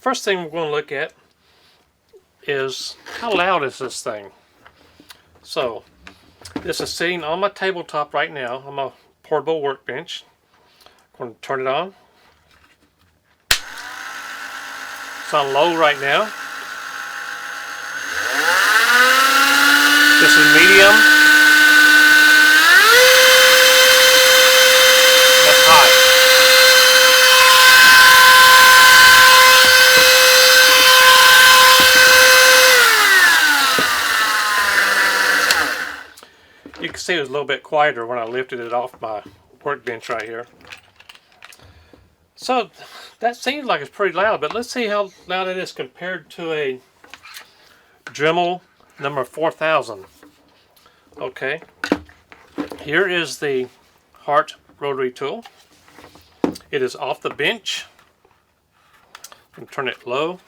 First thing we're going to look at is how loud is this thing. So this is sitting on my tabletop right now on my portable workbench. I'm going to turn it on. It's on low right now. This is medium. That's high. You can see it was a little bit quieter when I lifted it off my workbench right here. So that seems like it's pretty loud, but let's see how loud it is compared to a Dremel number 4000. Okay, here is the Hart Rotary tool. It is off the bench. I'm going to turn it low